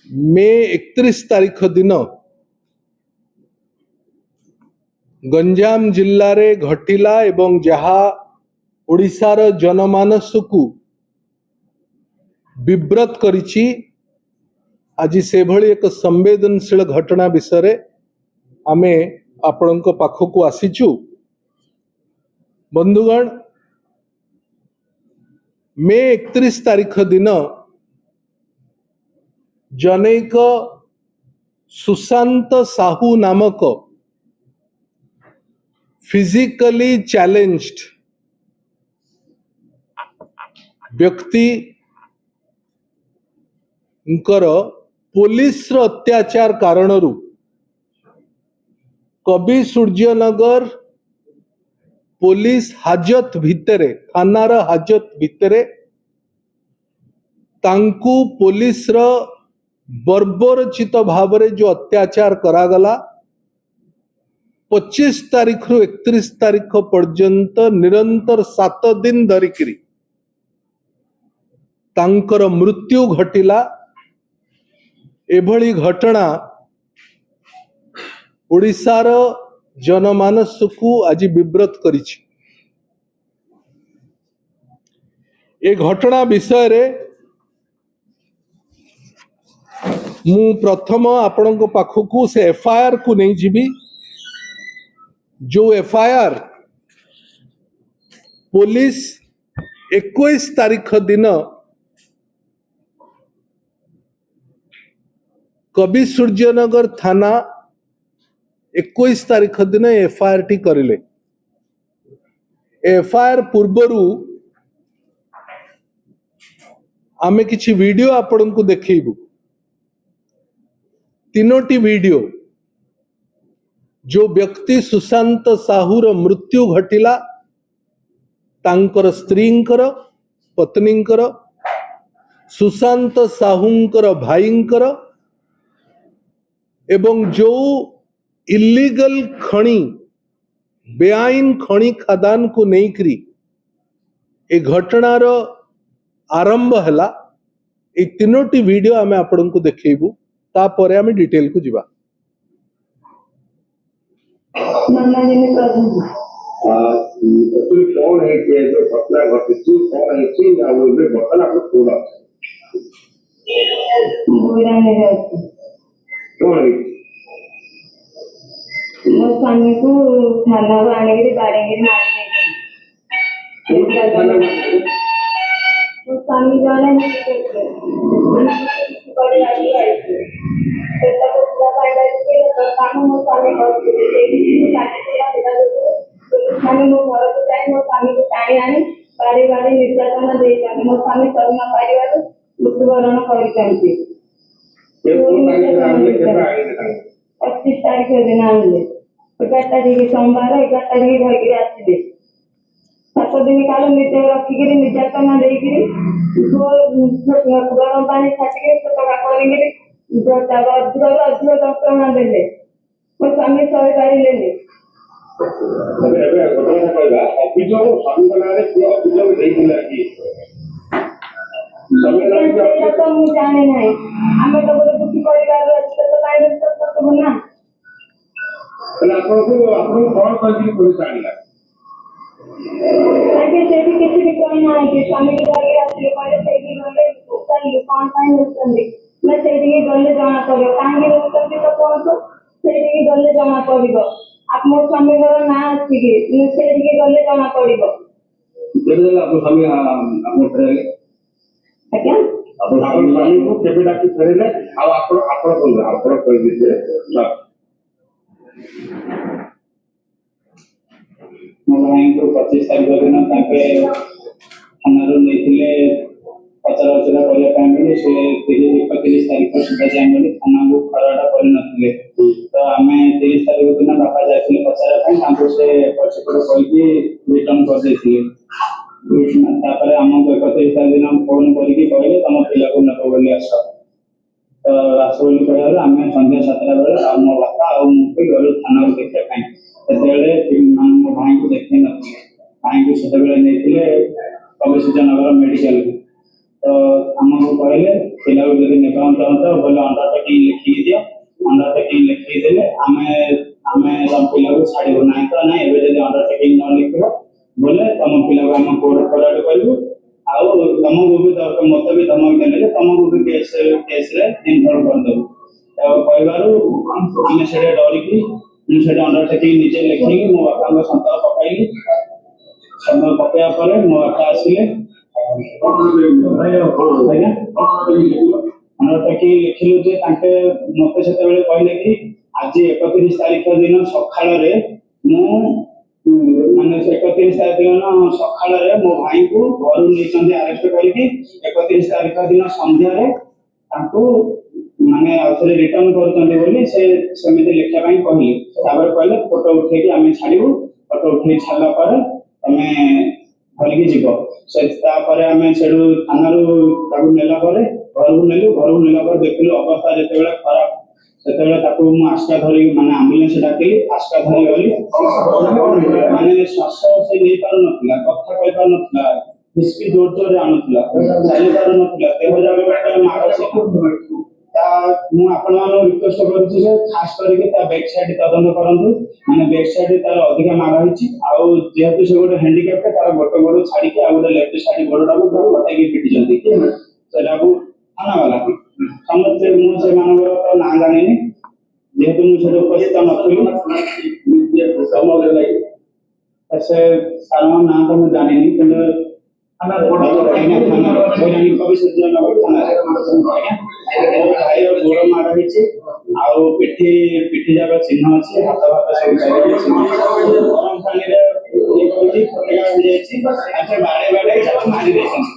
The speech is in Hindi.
मे 31 तारीख दिन गंजाम जिल्ला रे घटिला एवं जहा ओडिशार जनमानस को विब्रत करिछि। आज से भली एक संवेदनशील घटना विषय आमे आपणक पाखक आसीचु। बंधुगण, मे 31 तारीख दिन जनैक सुशांत साहू नामक फिजिकली चैलेंज्ड व्यक्ति पुलिस अत्याचार कारण कवि सूर्यनगर पुलिस हाजत भितरे थानार हाजत भितरे तांकु पुलिस बर्बरचित भाव जो अत्याचार करागला 25 तारीख रु 31 तारीख पर्यंत निरंतर 7 दिन धरिकी तांकर मृत्यु घटिला। एभली घटना ओडिशार जनमानस को आज विब्रत करिछि। ए घटना विषय रे मु प्रथम आपणक पाखकू से एफआईआर को नहीं जीवी। जो एफआईआर पुलिस 21 तारीख दिन कवि सूर्यनगर थाना 21 तारीख दिन एफआईआर टी करिले। एफआईआर पूर्वरु आमे किछि वीडियो आपण को देखैबु। तीनोटी वीडियो जो व्यक्ति सुशांत साहूर मृत्यु घटिला तांकर स्त्रींकर पत्नींकर सुशांत साहूंकर भाईंकर एवं जो इलीगल खणी बेआईन खणी खदान को नेकरी ए घटनार आरंभ हला। ए तीनोटी वीडियो आमे आपण को देखैबु, तापर आमे डिटेल को जिबा। कौन है कि जो घटना घटिची कौन है कि वो घटना को पूरा कौन है मो स्वामी को थाना आने के बारे में मो स्वामी जाने बड़ी आई है तो पूरा फायदा के काम मो स्वामी माने मो घर को जाए मो स्वामी को टाणी आनी बारी बारी निर्यातना दे जाने मो स्वामी करुणा परिवार मृत्युवरण करिसंती। 25 तारीख दिन आनले 11 तारीख सोमवार 11 तारीख धरिकी आसिले 7 दिन काल निर्जय रखिकी निर्यातना देकी गरम पानी छाटिके टका करिकी अधिक दंत्रणा देले मो स्वामी सही पारिले। जाने ना आम तो गोटे दुखी परिवार ना किसी भी कहना है कि स्वामी कौन गले जना पड़ो कहीं रोकते तो कहतु से गले जना पड़ो आप मो स्वामी ना आसिके गले जना पड़ो। आज्ञा स्वामी को केबे डाकी फेरेले आ आपण कहि दिजे मो भाई को 25 तारीख दिन ताके थाना रो नेथिले पचार उचरा करे पाइले से 31 तारीख सुधा जामले थाना को खराडा कर नथिले। तो आमे 30 तारीख दिन बापा जाइले पचार पई ताको से पछपड़ कहि रिटर्न कर देथिले। तापर हमको 31 तारीख दिन फोन करके कहले तुम पिला को नको बोली आस तो आस बोली कहले आमे संध्या 7टा बेले आ मो बापा आ मुके गलो थाना को देखा पाई सेतेले मो भाई को देखै नथिले। भाई को सेतेले नेथिले कवि सूर्यनगर मेडिकल तो हमको कहले ପିଲାକୁ ଯଦି ନେବାକୁ ଚାହୁଁଛ ବୋଲେ ଅଣ୍ଡରଟେକିଂ ଲେଖିକି ଦିଅ। ଅଣ୍ଡରଟେକିଂ ଲେଖିକି ଦେଲେ ଆମେ ତମ ପିଲାକୁ ଛାଡ଼ିବୁ ନାହିଁ ତ ନାହିଁ। ଏବେ ଯଦି ଅଣ୍ଡରଟେକିଂ ନ ଲେଖିବ ବୋଲେ ତମ ପିଲାକୁ ଆମେ କୋର୍ଟ ଫରୱାର୍ଡ କରିବୁ। ଆଉ ତମକୁ ବି ମତେ ବି ଧମକ ଦେଲେ ଯେ ତମକୁ ବି କେସରେ ଇନଭଲ୍ଭ କରିଦେବୁ। କହିବାରୁ ଆମେ ସେଟା ଡରିକି ମୁଁ ସେଟା ଅଣ୍ଡରଟେକିଂ ନିଜେ ଲେଖିକି ମୋ ବାପାଙ୍କ ସନ୍ତକ ପକାଇଲି। ସନ୍ତକ ପକାଇବା ପରେ ମୋ ବାପା ଆସିଲେ। ଆଜ୍ଞା ଅଣ୍ଡରଟେକିଂ ଲେଖିଲୁ ଯେ ତାଙ୍କେ ମତେ ସେତେବେଳେ କହିଲେ କି ଆଜି 31 ତାରିଖ ଦିନ ସକାଳରେ ମୁଁ ମାନେ 31 ତାରିଖ ଦିନ ସକାଳରେ ମୋ ଭାଇଙ୍କୁ ଘରୁ ନେଇଛନ୍ତି ଆରେଷ୍ଟ କରିକି। 31 ତାରିଖ ଦିନ ସନ୍ଧ୍ୟାରେ ତାଙ୍କୁ ମାନେ ଆଉଥରେ ରିଟର୍ନ କରୁଛନ୍ତି ବୋଲି ସେ ସେମିତି ଲେଖିବା ପାଇଁ କହିଲେ। ତାପରେ କହିଲେ ଫଟୋ ଉଠେଇକି ଆମେ ଛାଡ଼ିବୁ। ଫଟୋ ଉଠେଇ ସାରିଲା ପରେ ତମେ ଧରିକି ଯିବ। ତାପରେ ଆମେ ସେଠୁ ଥାନାରୁ ତାକୁ ନେଲା ପରେ ଘରକୁ ନେଲୁ। ଘରକୁ ନେଲା ପରେ ଦେଖିଲୁ ଅବସ୍ଥା ଯେତେବେଳେ ଖରାପ ସେତେବେଳେ ତାକୁ ମୁଁ ଆସ୍କା ଧରିକି ମାନେ ଆମ୍ବୁଲାନ୍ସ ଡାକିଲି। ଆସ୍କା ଧରି ଗଲି। ମାନେ ଶ୍ୱାସ ସେ ନେଇପାରୁନଥିଲା, କଥା କହିପାରୁନଥିଲା, ହିସ୍କି ଜୋର ଜୋରରେ ଆଣୁଥିଲା, ଚାଲି ପାରୁନଥିଲା, ଦେହ ଯାକ ମାଡ଼। ମୁଁ ଆପଣମାନଙ୍କୁ ରିକ୍ୱେଷ୍ଟ କରୁଛି ଯେ ଖାସ କରିକି ତା ବ୍ୟାକ୍ ସାଇଡ୍ ତଦନ୍ତ କରନ୍ତୁ। ମାନେ ବ୍ୟାକ୍ ସାଇଡ୍ ତାର ଅଧିକା ମାଡ଼ ହେଇଛି। ଆଉ ଯେହେତୁ ସେ ଗୋଟେ ହ୍ୟାଣ୍ଡିକ୍ୟାପ୍ଟ ତାର ଗୋଟେ ଗୋଡ଼ ଛାଡ଼ିକି ଆଉ ଗୋଟେ ଲେଫ୍ଟ ସାଇଡ୍ ଗୋଡ଼ଟାକୁ କଟେଇକି ପିଟିଛନ୍ତି। ସେଟାକୁ ଥାନାବାଲା ସମସ୍ତେ ମୁଁ ସେମାନଙ୍କର ତ ନାଁ ଜାଣିନି ଯେହେତୁ ମୁଁ ସେଠି ଉପସ୍ଥିତ ନଥିଲି। ସେ ସାରଙ୍କ ନାଁ ତ ମୁଁ ଜାଣିନି କିନ୍ତୁ ଭାଇର ଗୋଡ଼ ମାଡ଼ ହେଇଛି ଆଉ ପିଠି ଯାକ ଚିହ୍ନ ଅଛି। ହାତ ଭାତ ସବୁ ଗରମ ପାଣିରେ ହେଇଯାଇଛି। ତାଙ୍କେ ବାଡ଼େଇ ମାରି ଦେଇଛନ୍ତି। ମାରି ଦେଇଛନ୍ତି।